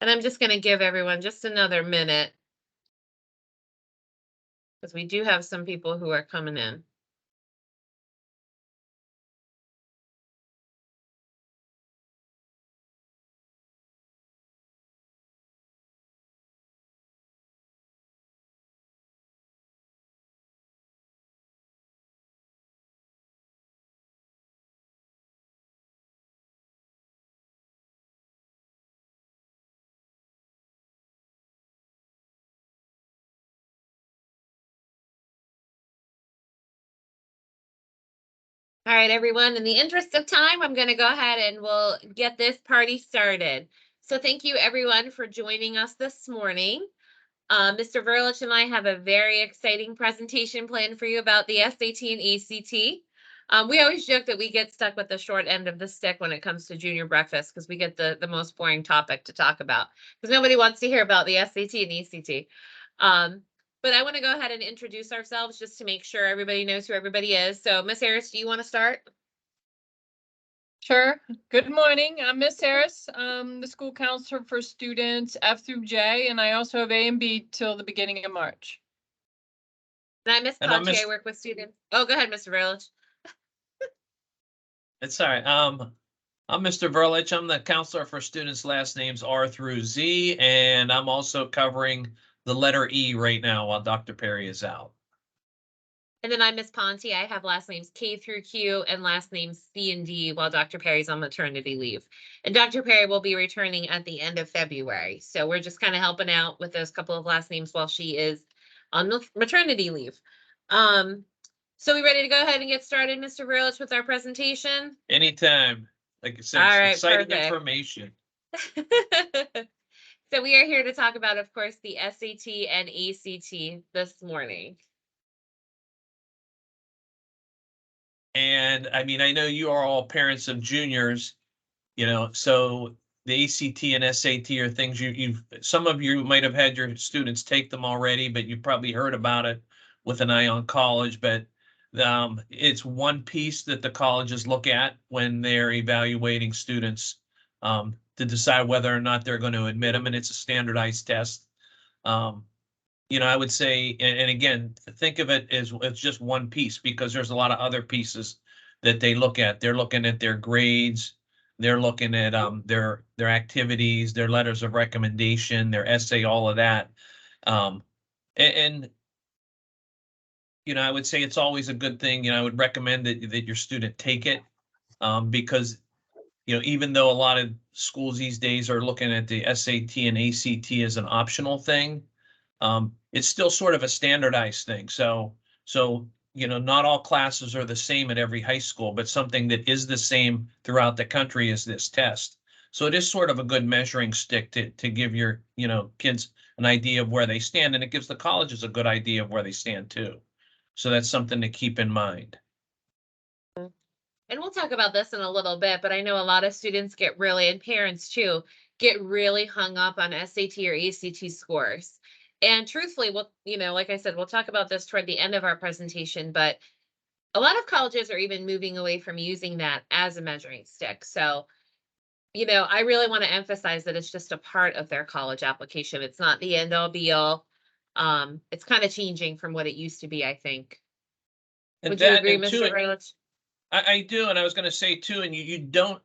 And I'm just going to give everyone just another minute because we do have some people who are coming in. All right, everyone, in the interest of time, I'm going to go ahead and we'll get this party started. So thank you, everyone, for joining us this morning. Mr. Verlich and I have a very exciting presentation planned for you about the SAT and ACT. We always joke that we get stuck with the short end of the stick when it comes to junior breakfast because we get the most boring topic to talk about because nobody wants to hear about the SAT and ACT. But I want to go ahead and introduce ourselves just to make sure everybody knows who everybody is. So Miss Harris, do you want to start? Sure. Good morning. I'm Miss Harris. I'm the school counselor for students F through J, and I also have A and B till the beginning of March. And I'm Miss Ponti. I work with students. Oh, go ahead, Mr. Verlich. It's all right. I'm Mr. Verlich. I'm the counselor for students' last names R through Z, and I'm also covering the letter E right now while Dr. Perry is out. And then I'm Miss Ponti. I have last names K through Q and last names C and D while Dr. Perry's on maternity leave. And Dr. Perry will be returning at the end of February. So we're just kind of helping out with those couple of last names while she is on maternity leave. So we ready to go ahead and get started, Mr. Verlich, with our presentation? Anytime. Like I said, all right, exciting perfect. information. So we are here to talk about, of course, the SAT and ACT this morning. And I mean, I know you are all parents of juniors, so the ACT and SAT are things some of you might have had your students take them already, but you probably heard about it with an eye on college. But it's one piece that the colleges look at when they're evaluating students to decide whether or not they're going to admit them, and it's a standardized test. I would say, and again, think of it as it's just one piece because there's a lot of other pieces that they look at. They're looking at their grades, they're looking at their activities, their letters of recommendation, their essay, all of that. And I would say it's always a good thing. I would recommend that your student take it because even though a lot of schools these days are looking at the SAT and ACT as an optional thing, it's still sort of a standardized thing. So not all classes are the same at every high school, but something that is the same throughout the country is this test. So it is sort of a good measuring stick to give your kids an idea of where they stand, and it gives the colleges a good idea of where they stand too. So that's something to keep in mind. And we'll talk about this in a little bit, but I know a lot of students and parents too, get really hung up on SAT or ACT scores. And truthfully, like I said, we'll talk about this toward the end of our presentation, but a lot of colleges are even moving away from using that as a measuring stick. So, I really want to emphasize that it's just a part of their college application. It's not the end all be all. It's kind of changing from what it used to be, I think. And would you agree, Mr. Verlich? I do, and I was going to say too, and you don't.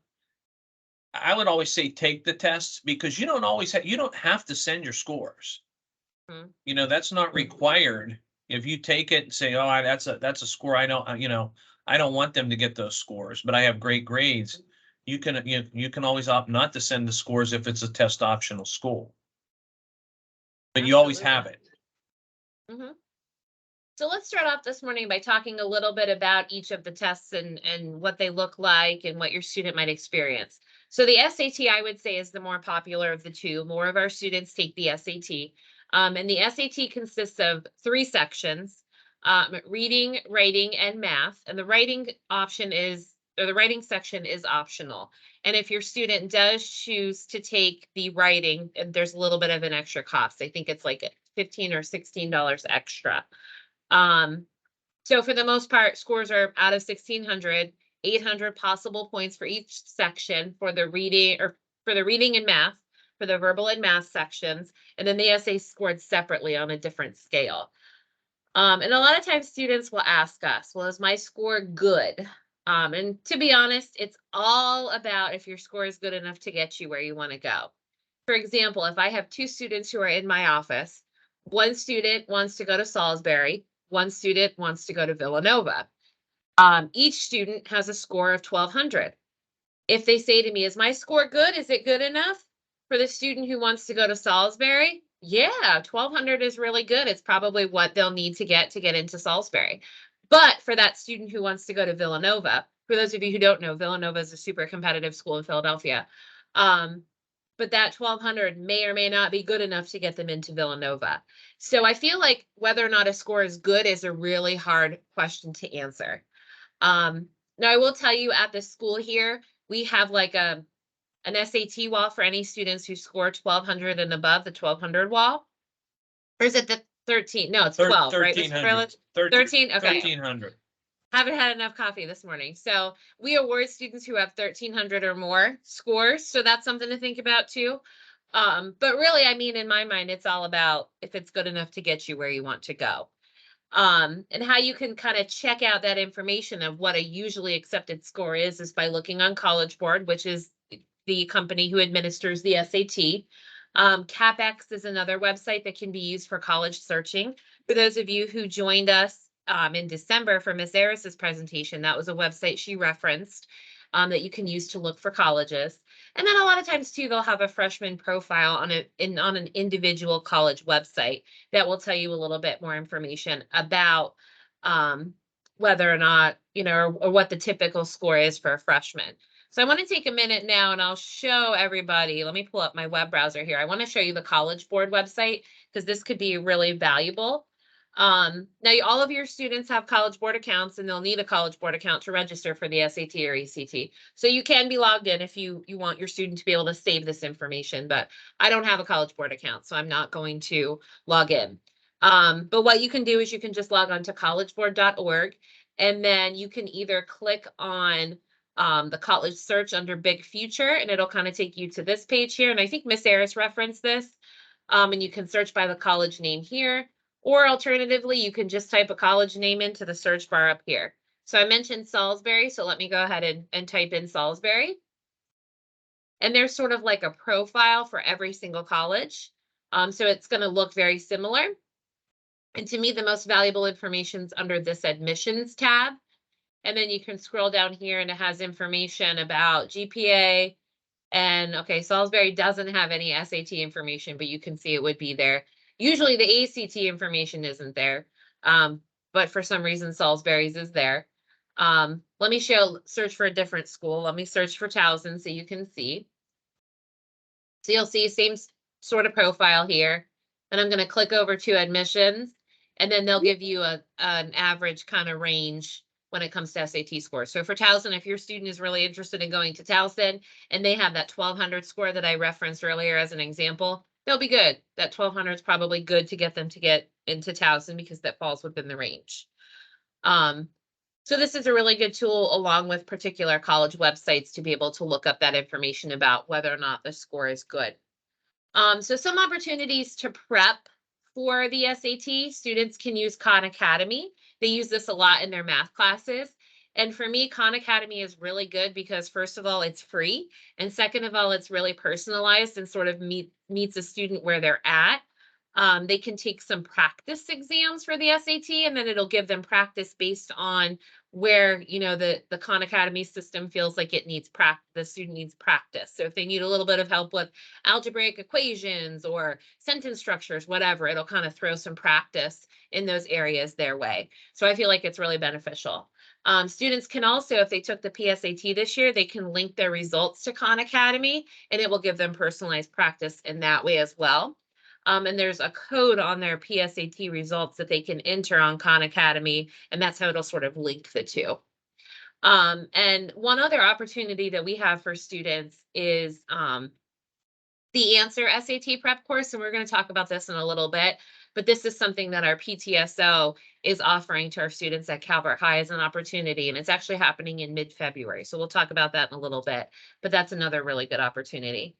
I would always say take the tests because you don't have to send your scores. Mm-hmm. That's not required. If you take it and say, "Oh, that's a score," I don't want them to get those scores, but I have great grades. You can always opt not to send the scores if it's a test optional school, but you always have it. Mm-hmm. So let's start off this morning by talking a little bit about each of the tests and what they look like and what your student might experience. So the SAT, I would say, is the more popular of the two. More of our students take the SAT. And the SAT consists of 3 sections, reading, writing, and math. And the writing section is optional. And if your student does choose to take the writing, there's a little bit of an extra cost. I think it's like $15 or $16 extra. So for the most part, scores are out of 1,600, 800 possible points for each section for the reading and math. for the verbal and math sections, and then the essay scored separately on a different scale. And a lot of times students will ask us, well, is my score good? And to be honest, it's all about if your score is good enough to get you where you want to go. For example, if I have two students who are in my office, one student wants to go to Salisbury, one student wants to go to Villanova. Each student has a score of 1200. If they say to me, is my score good? Is it good enough for the student who wants to go to Salisbury? Yeah, 1200 is really good. It's probably what they'll need to get into Salisbury. But for that student who wants to go to Villanova, for those of you who don't know, Villanova is a super competitive school in Philadelphia. But that 1200 may or may not be good enough to get them into Villanova. So I feel like whether or not a score is good is a really hard question to answer. Now I will tell you at the school here, we have like an SAT wall for any students who score 1200 and above, the 1200 wall. Or is it the 13? No, it's 12, right? 1300. 13, okay. 1300. Haven't had enough coffee this morning. So we award students who have 1300 or more scores. So that's something to think about too. But really, I mean, in my mind, it's all about if it's good enough to get you where you want to go. And how you can kind of check out that information of what a usually accepted score is by looking on College Board, which is the company who administers the SAT. CapEx is another website that can be used for college searching. For those of you who joined us in December for Ms. Harris's presentation, that was a website she referenced that you can use to look for colleges. And then a lot of times too, they'll have a freshman profile on an individual college website that will tell you a little bit more information about whether or not, you know, or what the typical score is for a freshman. So I want to take a minute now and I'll show everybody. Let me pull up my web browser here. I want to show you the College Board website because this could be really valuable. Now all of your students have College Board accounts and they'll need a College Board account to register for the SAT or ECT. So you can be logged in if you want your student to be able to save this information, but I don't have a College Board account, so I'm not going to log in. But what you can do is you can just log on to collegeboard.org and then you can either click on the college search under Big Future and it'll kind of take you to this page here. And I think Ms. Harris referenced this. And you can search by the college name here. Or alternatively, you can just type a college name into the search bar up here. So I mentioned Salisbury, so let me go ahead and type in Salisbury. And there's sort of like a profile for every single college. So it's going to look very similar. And to me, the most valuable information is under this admissions tab. And then you can scroll down here and it has information about GPA. And okay, Salisbury doesn't have any SAT information, but you can see it would be there. Usually the ACT information isn't there, but for some reason Salisbury's is there. Let me search for a different school. Let me search for Towson so you can see. So you'll see same sort of profile here. And I'm going to click over to admissions and then they'll give you an average kind of range when it comes to SAT scores. So for Towson, if your student is really interested in going to Towson and they have that 1200 score that I referenced earlier as an example, they'll be good. That 1200 is probably good to get them to get into Towson because that falls within the range. So this is a really good tool along with particular college websites to be able to look up that information about whether or not the score is good. So some opportunities to prep for the SAT, students can use Khan Academy. They use this a lot in their math classes. And for me, Khan Academy is really good because first of all, it's free. And second of all, it's really personalized and sort of meets a student where they're at. They can take some practice exams for the SAT and then it'll give them practice based on where, you know, the Khan Academy system feels like it needs practice, the student needs practice. So if they need a little bit of help with algebraic equations or sentence structures, whatever, it'll kind of throw some practice in those areas their way. So I feel like it's really beneficial. Students can also, if they took the PSAT this year, they can link their results to Khan Academy and it will give them personalized practice in that way as well. And there's a code on their PSAT results that they can enter on Khan Academy, and that's how it'll sort of link the two. And one other opportunity that we have for students is the Answer SAT Prep course, and we're going to talk about this in a little bit, but this is something that our PTSO is offering to our students at Calvert High as an opportunity, and it's actually happening in mid-February. So we'll talk about that in a little bit, but that's another really good opportunity.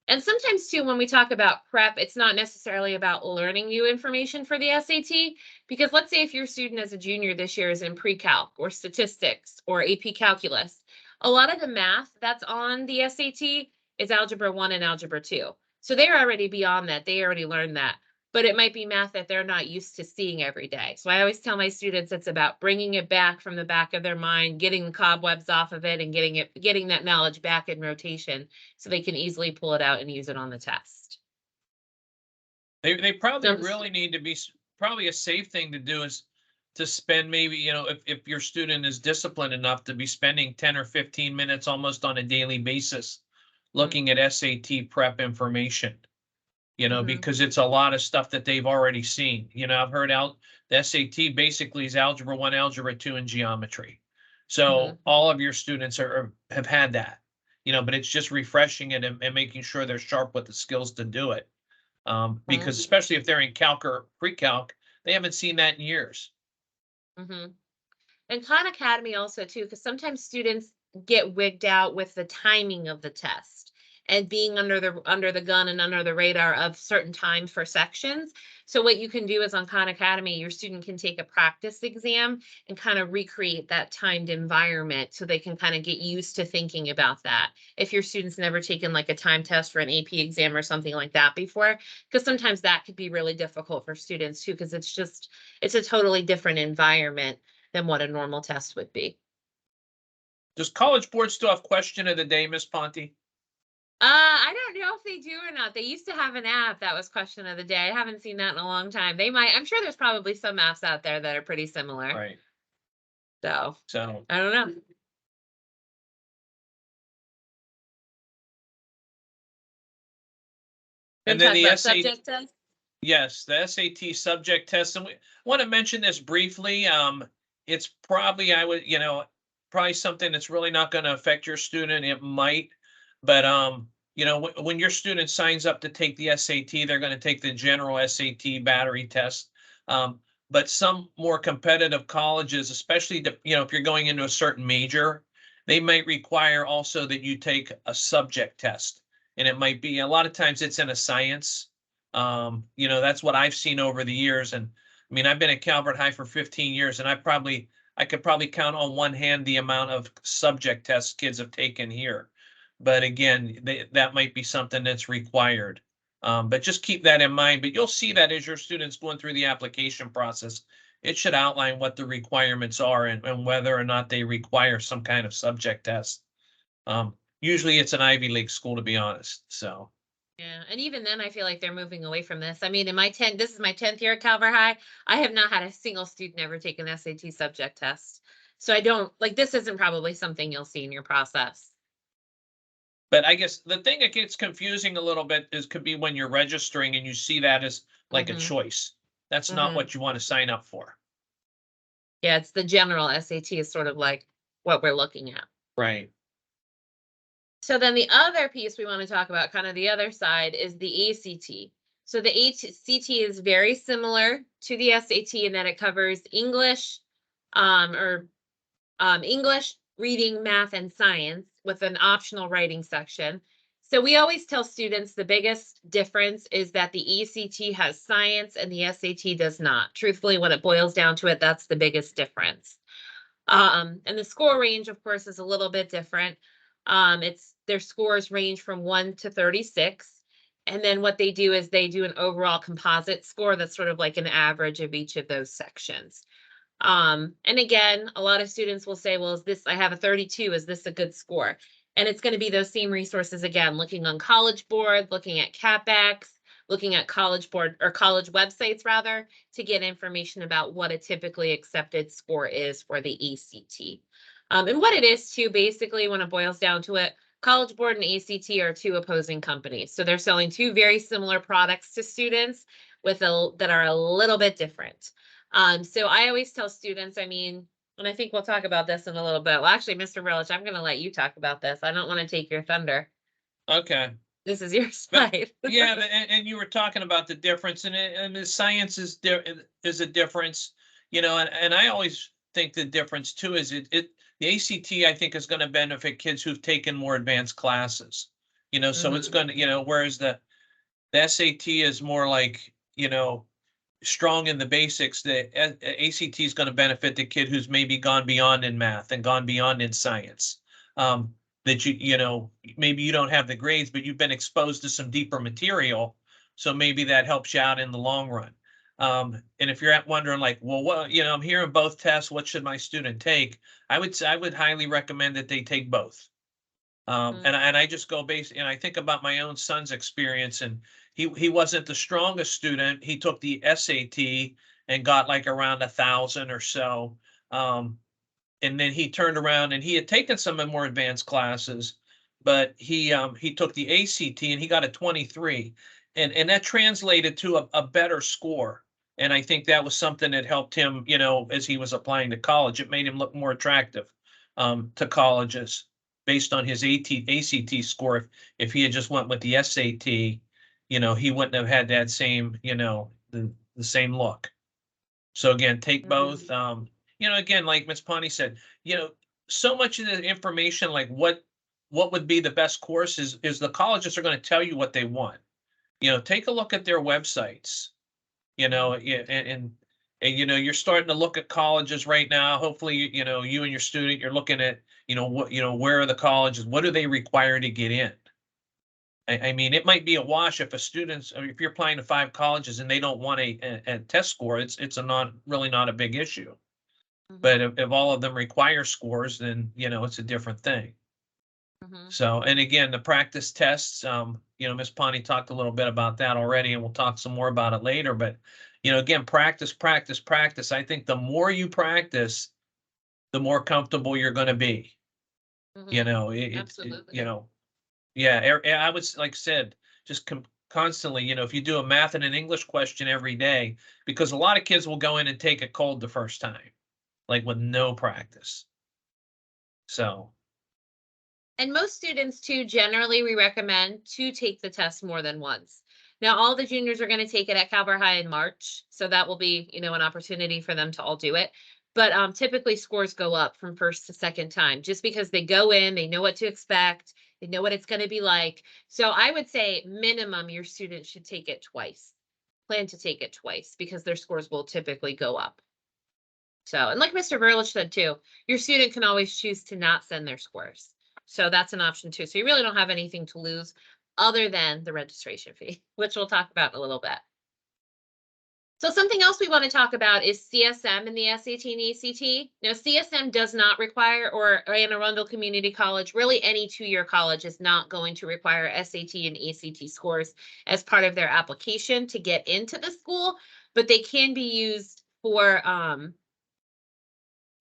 And sometimes too, when we talk about prep, it's not necessarily about learning new information for the SAT, because let's say if your student as a junior this year is in pre-calc or statistics or AP calculus, a lot of the math that's on the SAT is algebra 1 and algebra 2. So they're already beyond that. They already learned that. But it might be math that they're not used to seeing every day. So I always tell my students it's about bringing it back from the back of their mind, getting the cobwebs off of it, and getting that knowledge back in rotation so they can easily pull it out and use it on the test. They probably really need to be, probably a safe thing to do is to spend maybe, you know, if your student is disciplined enough to be spending 10 or 15 minutes almost on a daily basis looking at SAT prep information, you know, because it's a lot of stuff that they've already seen. You know, I've heard out the SAT basically is algebra 1, algebra 2, and geometry. So all of your students have had that, you know, but it's just refreshing it and making sure they're sharp with the skills to do it. Because especially if they're in calc or pre-calc, they haven't seen that in years. And Khan Academy also too, because sometimes students get wigged out with the timing of the test and being under the gun and under the radar of certain times for sections. So what you can do is on Khan Academy, your student can take a practice exam and kind of recreate that timed environment so they can kind of get used to thinking about that. If your student's never taken like a time test for an AP exam or something like that before, because sometimes that could be really difficult for students too, because it's a totally different environment than what a normal test would be. Does College Board still have question of the day, Miss Ponti? I don't know if they do or not. They used to have an app that was question of the day. I haven't seen that in a long time. They might, I'm sure there's probably some apps out there that are pretty similar. Right. So I don't know. And then the SAT subject test. Yes, the SAT subject test, and we want to mention this briefly. It's probably, probably something that's really not going to affect your student. It might, but when your student signs up to take the SAT, they're going to take the general SAT battery test. But some more competitive colleges, especially if you're going into a certain major, they might require also that you take a subject test, and it might be a lot of times it's in a science. That's what I've seen over the years. And I mean, I've been at Calvert High for 15 years, and I could probably count on one hand the amount of subject tests kids have taken here. But again, that might be something that's required. But just keep that in mind. But you'll see that as your students going through the application process, it should outline what the requirements are and whether or not they require some kind of subject test. Usually it's an Ivy League school, to be honest. So. Yeah, and even then, I feel like they're moving away from this. I mean, this is my 10th year at Calvert High. I have not had a single student ever take an SAT subject test. So I don't, this isn't probably something you'll see in your process. But I guess the thing that gets confusing a little bit could be when you're registering and you see that as like a choice. That's not what you want to sign up for. Yeah, it's the general SAT is sort of like what we're looking at. Right. So then the other piece we want to talk about, kind of the other side, is the ACT. So the ACT is very similar to the SAT in that it covers English, English, reading, math, and science with an optional writing section. So we always tell students the biggest difference is that the ACT has science and the SAT does not. Truthfully, when it boils down to it, that's the biggest difference. And the score range, of course, is a little bit different. Their scores range from 1 to 36. And then what they do is they do an overall composite score that's sort of like an average of each of those sections. And again, a lot of students will say, well, I have a 32, is this a good score? And it's going to be those same resources again, looking on College Board, looking at CapEx, looking at College Board or college websites rather, to get information about what a typically accepted score is for the ACT. And what it is too, basically, when it boils down to it, College Board and ACT are two opposing companies. So they're selling two very similar products to students that are a little bit different. So I always tell students, I mean, and I think we'll talk about this in a little bit. Well, actually, Mr. Verlich, I'm going to let you talk about this. I don't want to take your thunder. Okay. This is your slide. Yeah, and you were talking about the difference, and the science is a difference, and I always think the difference too is the ACT I think is going to benefit kids who've taken more advanced classes, you know, so it's going to, you know, whereas the SAT is more like, you know, strong in the basics. The ACT is going to benefit the kid who's maybe gone beyond in math and gone beyond in science. That you know, maybe you don't have the grades, but you've been exposed to some deeper material. So maybe that helps you out in the long run. And if you're wondering like, well, what, you know, I'm hearing both tests, what should my student take? I would say I would highly recommend that they take both. And I just go based, and I think about my own son's experience, and he wasn't the strongest student. He took the SAT and got like around 1,000 or so. And then he turned around and he had taken some of more advanced classes, but he took the ACT and he got a 23, and that translated to a better score. And I think that was something that helped him, you know, as he was applying to college. It made him look more attractive to colleges based on his ACT score. If he had just went with the SAT, you know, he wouldn't have had that same, you know, the same look. So again, take both. You know, again, like Ms. Ponti said, you know, so much of the information, like what would be the best course is the colleges are going to tell you what they want. You know, take a look at their websites, you know, and you know, you're starting to look at colleges right now. Hopefully, you know, you and your student, you're looking at, you know, what, you know, where are the colleges? What do they require to get in? I mean, it might be a wash if a student's, or if you're applying to 5 colleges and they don't want a test score, it's really not a big issue. But if all of them require scores, then, you know, it's a different thing. So, and again, the practice tests, you know, Ms. Ponti talked a little bit about that already, and we'll talk some more about it later. But, you know, again, practice. I think the more you practice, the more comfortable you're going to be. You know, Absolutely. you know, yeah, I was, like I said, just constantly, you know, if you do a math and an English question every day, because a lot of kids will go in and take it cold the first time, like with no practice. So. And most students too, generally we recommend to take the test more than once. Now, all the juniors are going to take it at Calvert High in March. So that will be, you know, an opportunity for them to all do it. But typically scores go up from first to second time, just because they go in, they know what to expect, they know what it's going to be like. So I would say minimum your student should take it twice. Plan to take it twice because their scores will typically go up. So, and like Mr. Verlich said too, your student can always choose to not send their scores. So that's an option too. So you really don't have anything to lose other than the registration fee, which we'll talk about in a little bit. So something else we want to talk about is CSM in the SAT and ACT. Now, CSM does not require, or Anne Arundel Community College, really any 2-year college is not going to require SAT and ACT scores as part of their application to get into the school, but they can be used for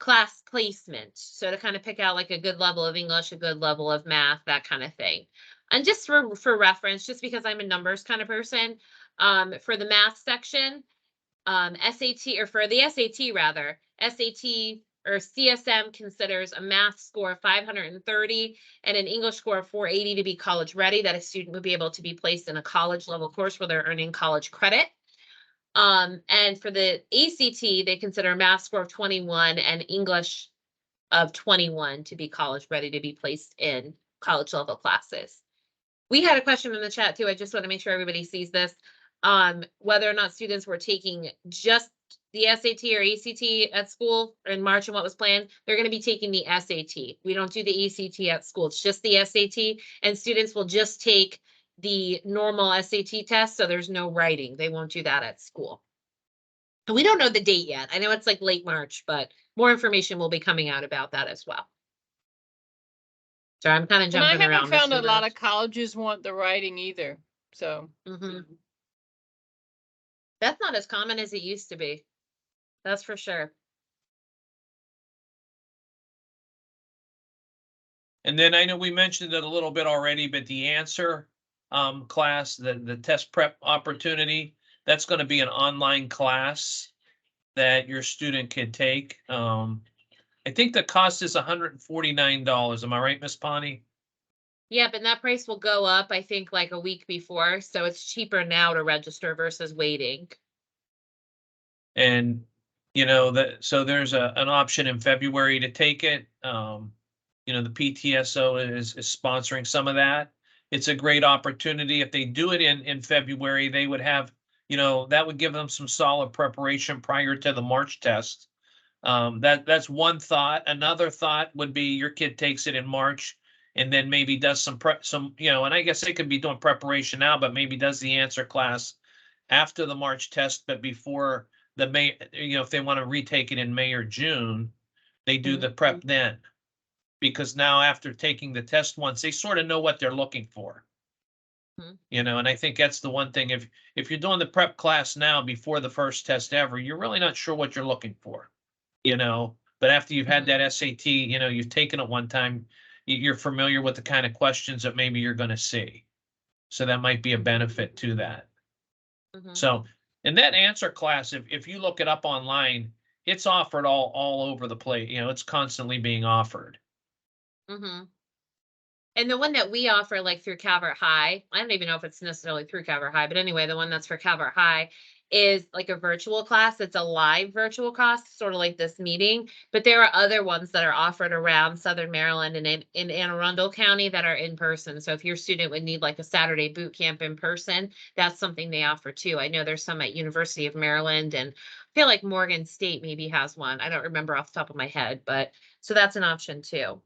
class placement. So to kind of pick out like a good level of English, a good level of math, that kind of thing. And just for reference, just because I'm a numbers kind of person, for the math section, SAT, or for the SAT rather, SAT or CSM considers a math score of 530 and an English score of 480 to be college ready, that a student would be able to be placed in a college level course where they're earning college credit. And for the ACT, they consider a math score of 21 and English of 21 to be college ready to be placed in college level classes. We had a question in the chat too. I just want to make sure everybody sees this. Whether or not students were taking just the SAT or ACT at school in March and what was planned, they're going to be taking the SAT. We don't do the ACT at school. It's just the SAT, and students will just take the normal SAT test. So there's no writing. They won't do that at school. And we don't know the date yet. I know it's like late March, but more information will be coming out about that as well. So I'm kind of jumping around. And I haven't found a lot of colleges want the writing either. So. That's not as common as it used to be. That's for sure. And then I know we mentioned it a little bit already, but the answer class, the test prep opportunity, that's going to be an online class that your student can take. I think the cost is $149. Am I right, Ms. Ponti? Yep, and that price will go up, I think, like a week before. So it's cheaper now to register versus waiting. And, you know, so there's an option in February to take it. You know, the PTSO is sponsoring some of that. it's a great opportunity. If they do it in February, they would have, that would give them some solid preparation prior to the March test. That's one thought. Another thought would be your kid takes it in March and then maybe does some and I guess they could be doing preparation now, but maybe does the answer class after the March test, but before the May, if they want to retake it in May or June, they do the prep then. Because now after taking the test once, they sort of know what they're looking for. And I think that's the one thing. If you're doing the prep class now before the first test ever, you're really not sure what you're looking for. But after you've had that SAT, you've taken it one time, you're familiar with the kind of questions that maybe you're going to see. So that might be a benefit to that. So in that answer class, if you look it up online, it's offered all over the place. It's constantly being offered. And the one that we offer, like through Calvert High, I don't even know if it's necessarily through Calvert High, but anyway, the one that's for Calvert High is like a virtual class. It's a live virtual class, sort of like this meeting. But there are other ones that are offered around Southern Maryland and in Anne Arundel County that are in person. So if your student would need like a Saturday boot camp in person, that's something they offer too. I know there's some at University of Maryland, and I feel like Morgan State maybe has one. I don't remember off the top of my head, but so that's an option too.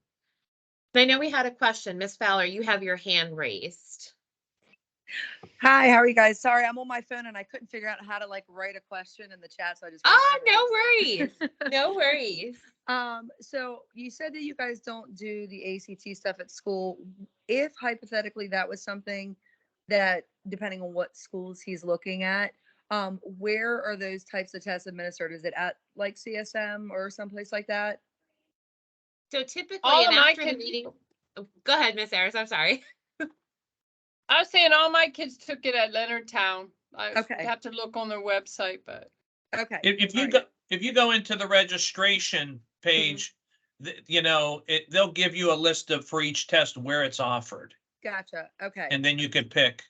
I know we had a question. Miss Fowler, you have your hand raised. Hi, how are you guys? Sorry, I'm on my phone and I couldn't figure out how to write a question in the chat, so I just. Oh, no worries. No worries. So you said that you guys don't do the ACT stuff at school. If hypothetically that was something that, depending on what schools he's looking at, where are those types of tests administered? Is it at like CSM or someplace like that? So typically, after the meeting, go ahead, Miss Harris. I'm sorry. I was saying all my kids took it at Leonardtown. I Okay. have to look on their website, but Okay. If you go into the registration page, they'll give you a list of for each test where it's offered. Gotcha. Okay. And then you can pick.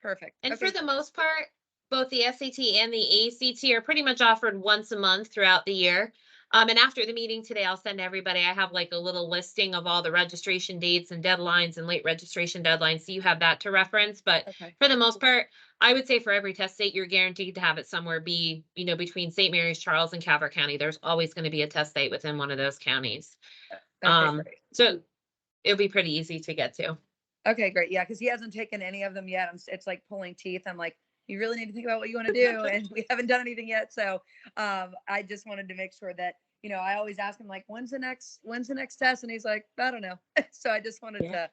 Perfect. And okay. for the most part, both the SAT and the ACT are pretty much offered once a month throughout the year. And after the meeting today, I'll send everybody, I have like a little listing of all the registration dates and deadlines and late registration deadlines. So you have that to reference. But for the most part, I would say for every test date, you're guaranteed to have it somewhere between St. Mary's, Charles, and Calvert County. There's always going to be a test date within one of those counties. Great. So it'll be pretty easy to get to. Okay, great. Yeah, because he hasn't taken any of them yet. It's like pulling teeth. I'm like, you really need to think about what you want to do, and we haven't done anything yet. So I just wanted to make sure that, I always ask him like, when's the next test? And he's like, I don't know. So I just wanted to,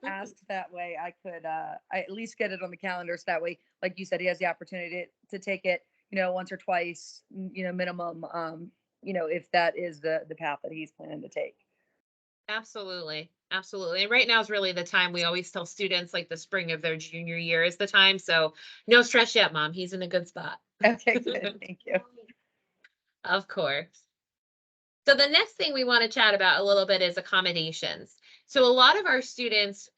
ask that way I could I at least get it on the calendar. So that way, like you said, he has the opportunity to take it, once or twice, minimum, if that is the path that he's planning to take. Absolutely. Absolutely. And right now is really the time we always tell students, like the spring of their junior year is the time. So no stress yet, Mom. He's in a good spot. Okay, good. Thank you. Of course. So the next thing we want to chat about a little bit is accommodations. So a lot of our students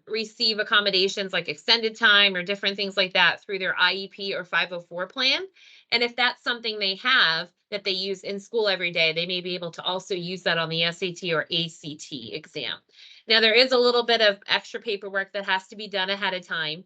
receive accommodations like extended time or different things like that through their IEP or 504 plan. And if that's something they have that they use in school every day, they may be able to also use that on the SAT or ACT exam. Now, there is a little bit of extra paperwork that has to be done ahead of time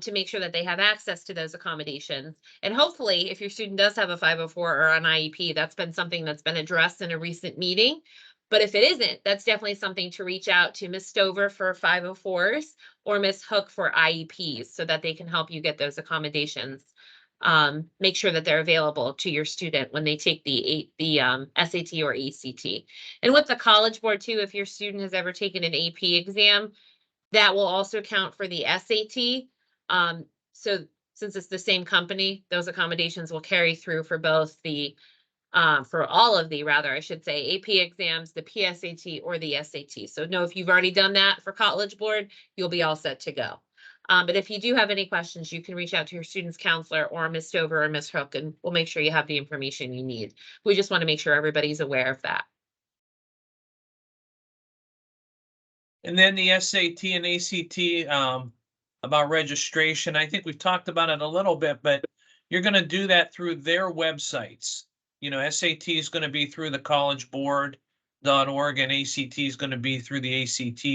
to make sure that they have access to those accommodations. And hopefully, if your student does have a 504 or an IEP, that's been something that's been addressed in a recent meeting. But if it isn't, that's definitely something to reach out to Ms. Stover for 504s or Ms. Hook for IEPs so that they can help you get those accommodations. Make sure that they're available to your student when they take the SAT or ACT. And with the College Board too, if your student has ever taken an AP exam, that will also count for the SAT. So since it's the same company, those accommodations will carry through for both the for all of the, I should say, AP exams, the PSAT or the SAT. So no, if you've already done that for College Board, you'll be all set to go. But if you do have any questions, you can reach out to your student's counselor or Ms. Stover or Ms. Hook, and we'll make sure you have the information you need. We just want to make sure everybody's aware of that. And then the SAT and ACT about registration, I think we've talked about it a little bit, but you're going to do that through their websites. SAT is going to be through the collegeboard.org and ACT is going to be through the ACT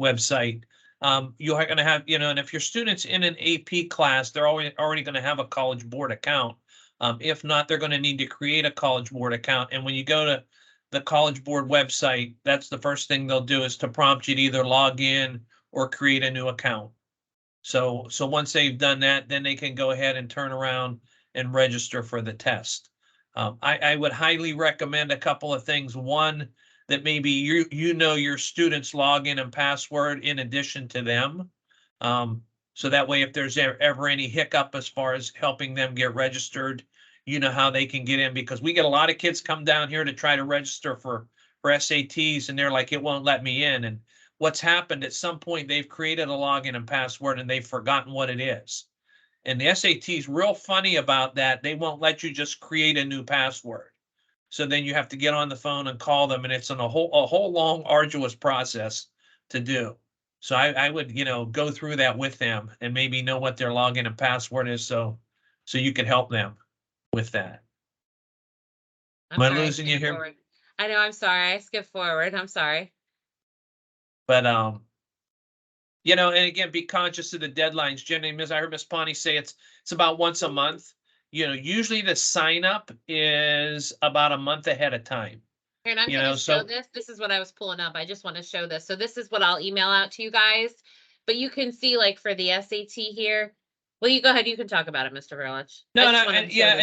website. You are going to have, and if your student's in an AP class, they're already going to have a College Board account. If not, they're going to need to create a College Board account. And when you go to the College Board website, that's the first thing they'll do, is to prompt you to either log in or create a new account. So once they've done that, then they can go ahead and turn around and register for the test. I would highly recommend a couple of things. One, that maybe your student's login and password in addition to them. So that way, if there's ever any hiccup as far as helping them get registered, you know how they can get in, because we get a lot of kids come down here to try to register for SATs, and they're like, it won't let me in. And what's happened, at some point, they've created a login and password and they've forgotten what it is. And the SAT's real funny about that. They won't let you just create a new password. So then you have to get on the phone and call them, and it's a whole long, arduous process to do. So I would, go through that with them and maybe know what their login and password is, so you can help them with that. Am I losing you here? Forward. I know, I'm sorry. I skipped forward. I'm sorry. But and again, be conscious of the deadlines. Generally, I heard Miss Ponti say it's about once a month. Usually the sign up is about a month ahead of time. And I'm going to show this. This is what I was pulling up. I just want to show this. So this is what I'll email out to you guys. But you can see, like, for the SAT here. Well, you go ahead. You can talk about it, Mr. Verlich. No, yeah,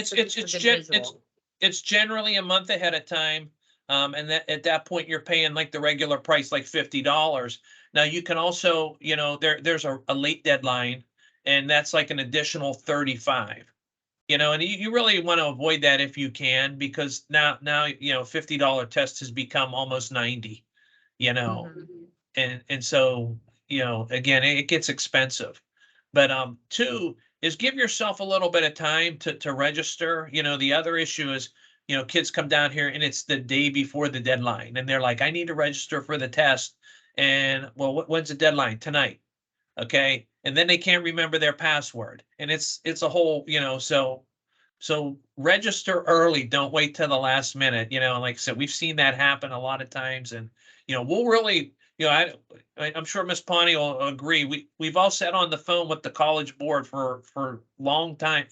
it's generally a month ahead of time. And at that point, you're paying like the regular price, like $50. Now you can also, there's a late deadline, and that's like an additional 35. And you really want to avoid that if you can, because now $50 test has become almost 90. And so again, it gets expensive. But two is, give yourself a little bit of time to register. The other issue is, kids come down here and it's the day before the deadline, and they're like, I need to register for the test. And well, when's the deadline? Tonight. Okay. And then they can't remember their password, and it's a whole, so register early. Don't wait till the last minute. Like I said, we've seen that happen a lot of times, and we'll really, I'm sure Miss Ponti will agree. We've all sat on the phone with the College Board for long time,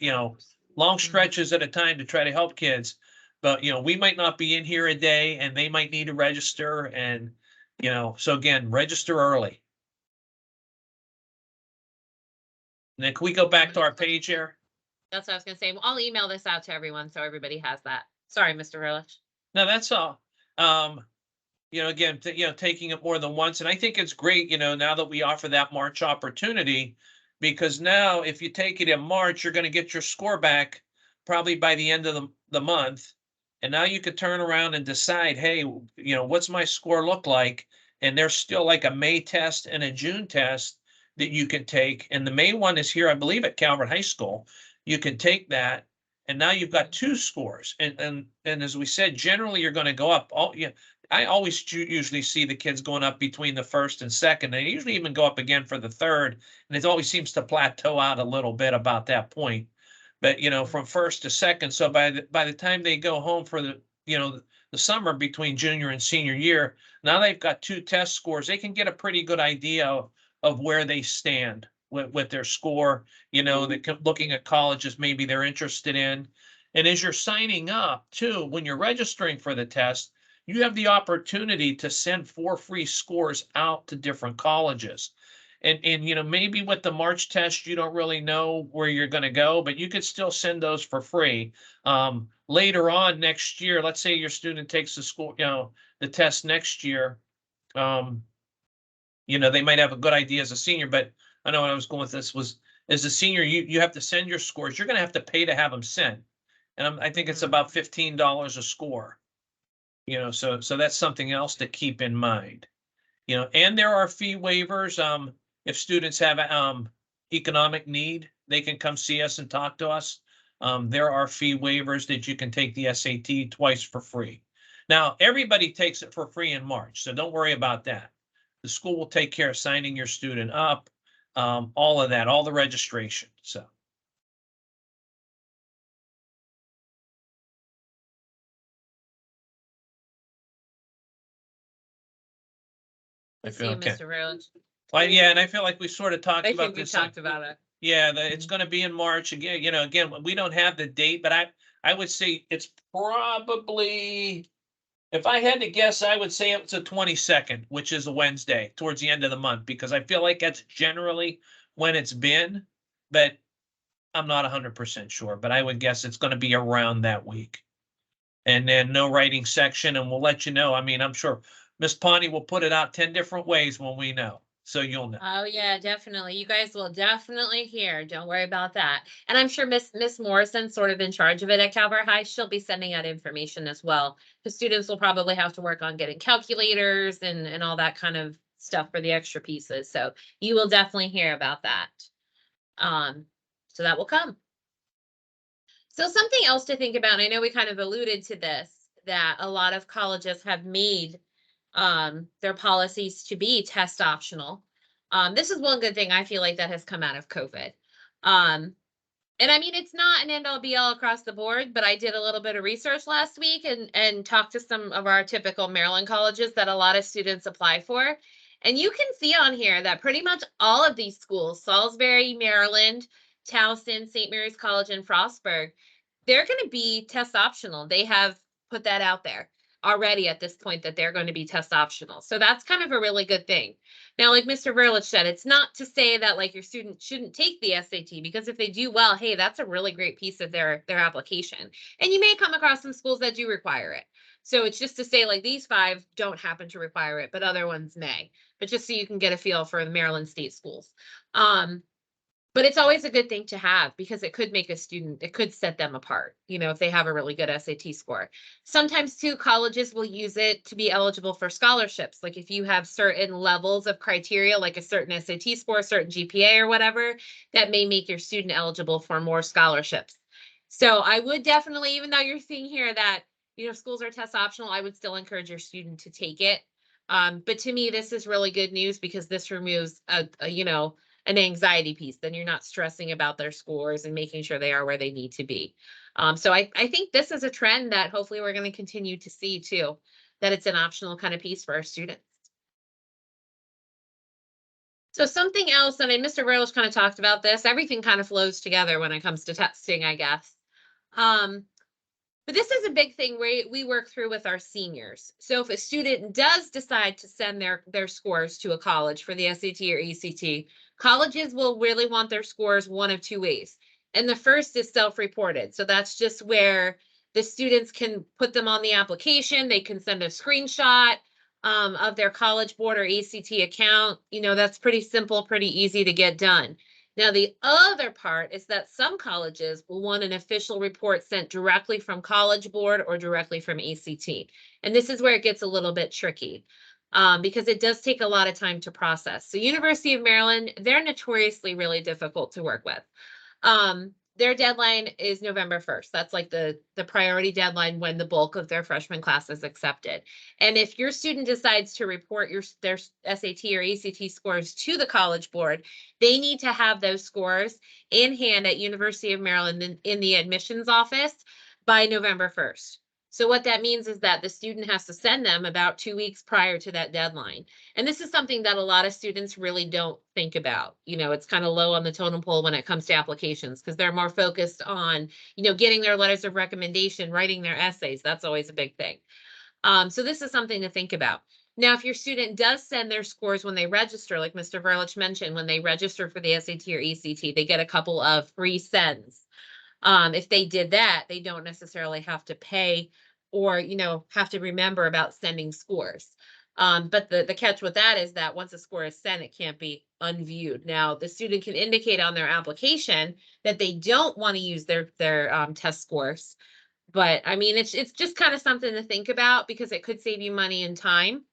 long stretches at a time to try to help kids. But we might not be in here a day, and they might need to register, and so again, register early. And then can we go back to our page here? That's what I was going to say. Well, I'll email this out to everyone so everybody has that. Sorry, Mr. Verlich. No, that's all. Again, taking it more than once. And I think it's great, now that we offer that March opportunity, because now if you take it in March, you're going to get your score back probably by the end of the month. And now you could turn around and decide, hey, what's my score look like? And there's still like a May test and a June test that you can take. And the May one is here, I believe, at Calvert High School. You can take that, and now you've got two scores. And as we said, generally you're going to go up. I always usually see the kids going up between the first and second. They usually even go up again for the third, and it always seems to plateau out a little bit about that point. But from first to second, so by the time they go home for the summer between junior and senior year, now they've got two test scores. They can get a pretty good idea of where they stand with their score, looking at colleges maybe they're interested in. And as you're signing up too, when you're registering for the test, you have the opportunity to send 4 free scores out to different colleges. And maybe with the March test, you don't really know where you're going to go, but you could still send those for free. Later on next year, let's say your student takes the score, the test next year, they might have a good idea as a senior, but I know what I was going with this was, as a senior, you have to send your scores. You're going to have to pay to have them sent. And I think it's about $15 a score, so that's something else to keep in mind, and there are fee waivers. If students have economic need, they can come see us and talk to us. There are fee waivers that you can take the SAT twice for free. Now, everybody takes it for free in March, so don't worry about that. The school will take care of signing your student up, all of that, all the registration. So. I See feel you, okay. Mr. Verlich. Well, yeah, and I feel like we sort of talked I about think we this. talked about it. Yeah, it's going to be in March again. Again, we don't have the date, but I would say it's probably, if I had to guess, I would say it's the 22nd, which is a Wednesday towards the end of the month, because I feel like that's generally when it's been, but I'm not 100% sure, but I would guess it's going to be around that week. And then no writing section, and we'll let you know. I mean, I'm sure Miss Ponti will put it out 10 different ways when we know, so you'll know. Oh yeah, definitely. You guys will definitely hear. Don't worry about that. And I'm sure Miss Morrison's sort of in charge of it at Calvert High. She'll be sending out information as well. The students will probably have to work on getting calculators and all that kind of stuff for the extra pieces. So you will definitely hear about that. So that will come. So something else to think about, and I know we kind of alluded to this, that a lot of colleges have made their policies to be test optional. This is one good thing I feel like that has come out of COVID. And I mean, it's not an end all be all across the board, but I did a little bit of research last week and talked to some of our typical Maryland colleges that a lot of students apply for. And you can see on here that pretty much all of these schools, Salisbury, Maryland, Towson, St. Mary's College, and Frostburg, they're going to be test optional. They have put that out there already at this point that they're going to be test optional. So that's kind of a really good thing. Now, like Mr. Verlich said, it's not to say that like your student shouldn't take the SAT, because if they do well, hey, that's a really great piece of their application. And you may come across some schools that do require it. So it's just to say like these 5 don't happen to require it, but other ones may. But just so you can get a feel for the Maryland state schools. But it's always a good thing to have, because it could make a student, it could set them apart, if they have a really good SAT score. Sometimes too, colleges will use it to be eligible for scholarships. Like if you have certain levels of criteria, like a certain SAT score, certain GPA or whatever, that may make your student eligible for more scholarships. So I would definitely, even though you're seeing here that, schools are test optional, I would still encourage your student to take it. But to me, this is really good news, because this removes an anxiety piece. Then you're not stressing about their scores and making sure they are where they need to be. So I think this is a trend that hopefully we're going to continue to see too, that it's an optional kind of piece for our students. So something else, and Mr. Verlich kind of talked about this, everything kind of flows together when it comes to testing, I guess. But this is a big thing we work through with our seniors. So if a student does decide to send their scores to a college for the SAT or ACT, colleges will really want their scores one of 2 ways. And the first is self-reported. So that's just where the students can put them on the application. They can send a screenshot of their College Board or ACT account. That's pretty simple, pretty easy to get done. Now, the other part is that some colleges will want an official report sent directly from College Board or directly from ACT. And this is where it gets a little bit tricky, because it does take a lot of time to process. So University of Maryland, they're notoriously really difficult to work with. Their deadline is November 1st. That's like the priority deadline when the bulk of their freshman class is accepted. And if your student decides to report their SAT or ACT scores to the College Board, they need to have those scores in hand at University of Maryland in the admissions office by November 1st. So what that means is that the student has to send them about 2 weeks prior to that deadline. And this is something that a lot of students really don't think about. It's kind of low on the totem pole when it comes to applications, because they're more focused on, getting their letters of recommendation, writing their essays. That's always a big thing. So this is something to think about. Now, if your student does send their scores when they register, like Mr. Verlich mentioned, when they register for the SAT or ACT, they get a couple of free sends. If they did that, they don't necessarily have to pay or, have to remember about sending scores. But the catch with that is that once a score is sent, it can't be unviewed. Now, the student can indicate on their application that they don't want to use their test scores. But I mean, it's just kind of something to think about, because it could save you money and time.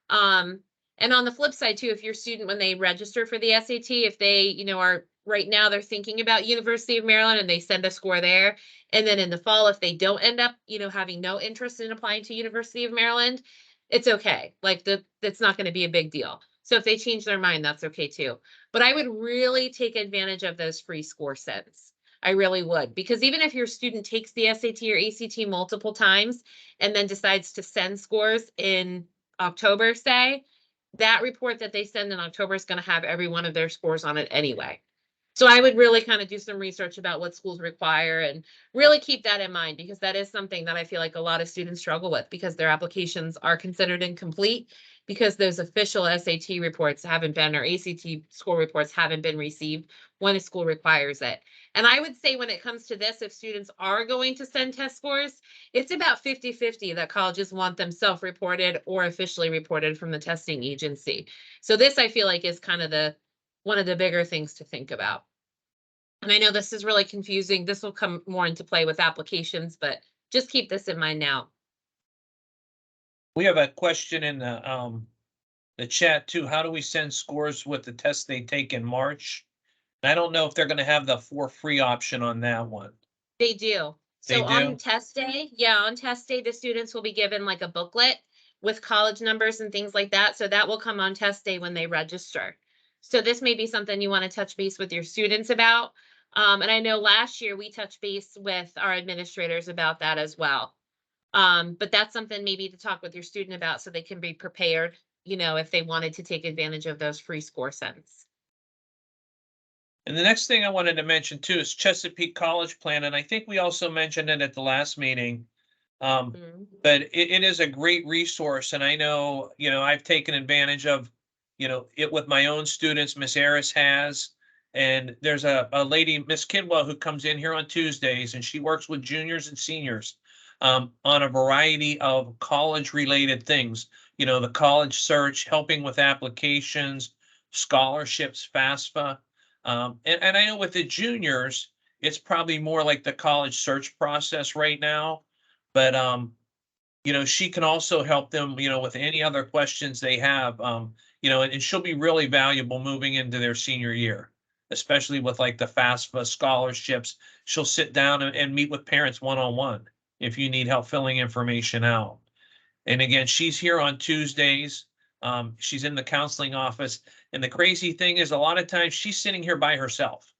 And on the flip side too, if your student, when they register for the SAT, if they, are right now they're thinking about University of Maryland and they send a score there, and then in the fall, if they don't end up, having no interest in applying to University of Maryland, it's okay. Like that's not going to be a big deal. So if they change their mind, that's okay too. But I would really take advantage of those free score sets. I really would, because even if your student takes the SAT or ACT multiple times and then decides to send scores in October, say, that report that they send in October is going to have every one of their scores on it anyway. So I would really kind of do some research about what schools require and really keep that in mind, because that is something that I feel like a lot of students struggle with, because their applications are considered incomplete because those official SAT reports haven't been, or ACT score reports haven't been received when a school requires it. And I would say when it comes to this, if students are going to send test scores, it's about 50-50 that colleges want them self-reported or officially reported from the testing agency. So this, I feel like, is kind of one of the bigger things to think about. And I know this is really confusing. This will come more into play with applications, but just keep this in mind now. We have a question in the chat too. How do we send scores with the test they take in March? I don't know if they're going to have the for free option on that one. They do. They So on do? test day, yeah, on test day, the students will be given like a booklet with college numbers and things like that. So that will come on test day when they register. So this may be something you want to touch base with your students about. And I know last year we touched base with our administrators about that as well. But that's something maybe to talk with your student about so they can be prepared, you know, if they wanted to take advantage of those free score sends. And the next thing I wanted to mention too is Chesapeake College Plan, and I think we also mentioned it at the last meeting. But it is a great resource, and I know, you know, I've taken advantage of, you know, it with my own students. Miss Harris has, and there's a lady, Miss Kidwell, who comes in here on Tuesdays, and she works with juniors and seniors on a variety of college-related things. You know, the college search, helping with applications, scholarships, FAFSA. And I know with the juniors, it's probably more like the college search process right now. But you know, she can also help them, you know, with any other questions they have. You know, and she'll be really valuable moving into their senior year, especially with like the FAFSA scholarships. She'll sit down and meet with parents one-on-one if you need help filling information out. And again, she's here on Tuesdays. She's in the counseling office. And the crazy thing is, a lot of times she's sitting here by herself.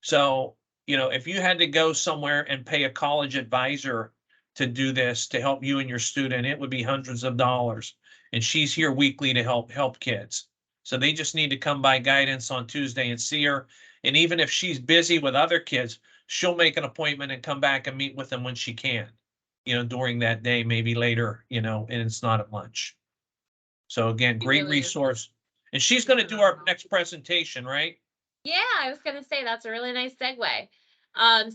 So, you know, if you had to go somewhere and pay a college advisor to do this, to help you and your student, it would be hundreds of dollars. And she's here weekly to help kids. So they just need to come by guidance on Tuesday and see her. And even if she's busy with other kids, she'll make an appointment and come back and meet with them when she can, you know, during that day, maybe later, you know, and it's not at lunch. So again, It great really is. resource. And she's going to do our next presentation, right? Yeah, I was going to say that's a really nice segue.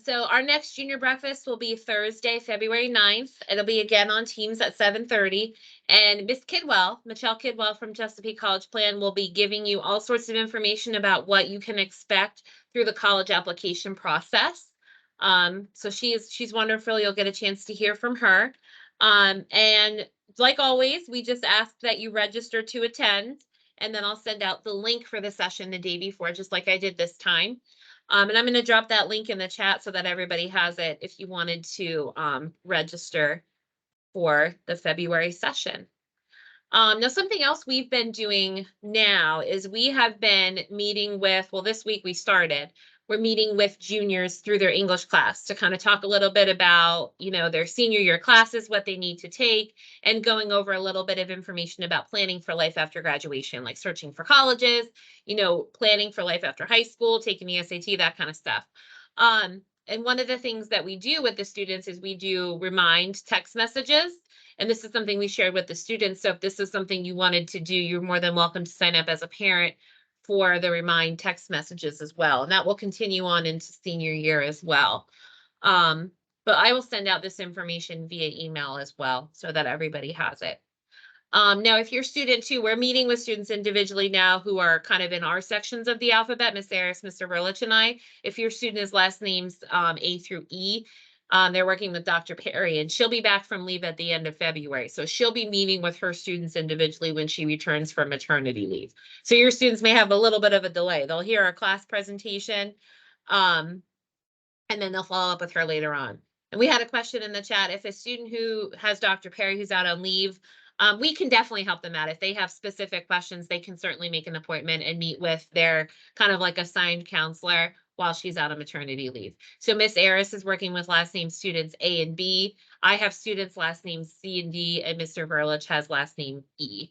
So our next junior breakfast will be Thursday, February 9th. It'll be again on Teams at 7:30. And Miss Kidwell, Michelle Kidwell from Chesapeake College Plan, will be giving you all sorts of information about what you can expect through the college application process. So she's wonderful. You'll get a chance to hear from her. And like always, we just ask that you register to attend. And then I'll send out the link for the session the day before, just like I did this time. And I'm going to drop that link in the chat so that everybody has it if you wanted to register for the February session. Now, something else we've been doing now is we have been meeting with, well, this week we started, we're meeting with juniors through their English class to kind of talk a little bit about, you know, their senior year classes, what they need to take, and going over a little bit of information about planning for life after graduation, like searching for colleges, you know, planning for life after high school, taking the SAT, that kind of stuff. And one of the things that we do with the students is we do remind text messages. And this is something we shared with the students. So if this is something you wanted to do, you're more than welcome to sign up as a parent for the remind text messages as well. And that will continue on into senior year as well. But I will send out this information via email as well so that everybody has it. Now, if you're student too, we're meeting with students individually now who are kind of in our sections of the alphabet, Miss Harris, Mr. Verlich, and I. If your student is last names A through E, they're working with Dr. Perry, and she'll be back from leave at the end of February. So she'll be meeting with her students individually when she returns from maternity leave. So your students may have a little bit of a delay. They'll hear our class presentation, and then they'll follow up with her later on. And we had a question in the chat. If a student who has Dr. Perry who's out on leave, we can definitely help them out. If they have specific questions, they can certainly make an appointment and meet with their kind of like assigned counselor while she's out on maternity leave. So Miss Harris is working with last name students A and B. I have students last names C and D, and Mr. Verlich has last name E.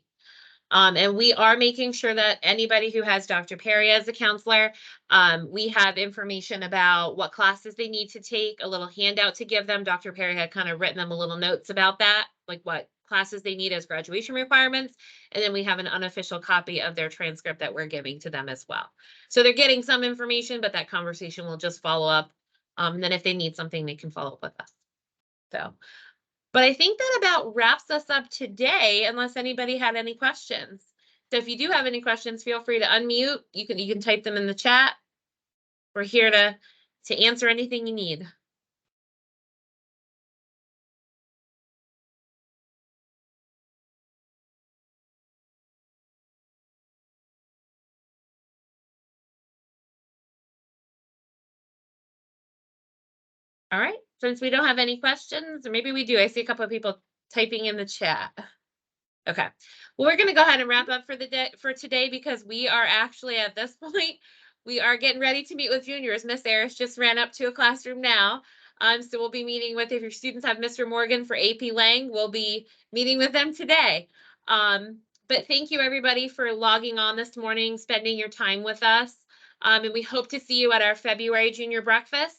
And we are making sure that anybody who has Dr. Perry as a counselor, we have information about what classes they need to take, a little handout to give them. Dr. Perry had kind of written them a little notes about that, like what classes they need as graduation requirements. And then we have an unofficial copy of their transcript that we're giving to them as well. So they're getting some information, but that conversation will just follow up. And then if they need something, they can follow up with us. So, but I think that about wraps us up today, unless anybody had any questions. So if you do have any questions, feel free to unmute. You can type them in the chat. We're here to answer anything you need. All right, since we don't have any questions, or maybe we do, I see a couple of people typing in the chat. Okay, well, we're gonna go ahead and wrap up for the day for today, because we are actually at this point, we are getting ready to meet with juniors. Miss Harris just ran up to a classroom now. So we'll be meeting with, if your students have Mr. Morgan for AP Lang, we'll be meeting with them today. But thank you everybody for logging on this morning, spending your time with us. And we hope to see you at our February junior breakfast.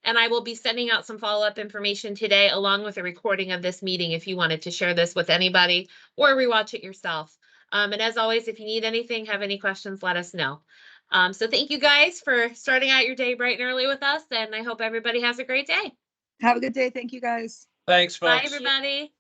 And I will be sending out some follow-up information today, along with a recording of this meeting, if you wanted to share this with anybody or rewatch it yourself. And as always, if you need anything, have any questions, let us know. So thank you guys for starting out your day bright and early with us, and I hope everybody has a great day. Have a good day. Thank you, guys. Thanks, folks. Bye, everybody.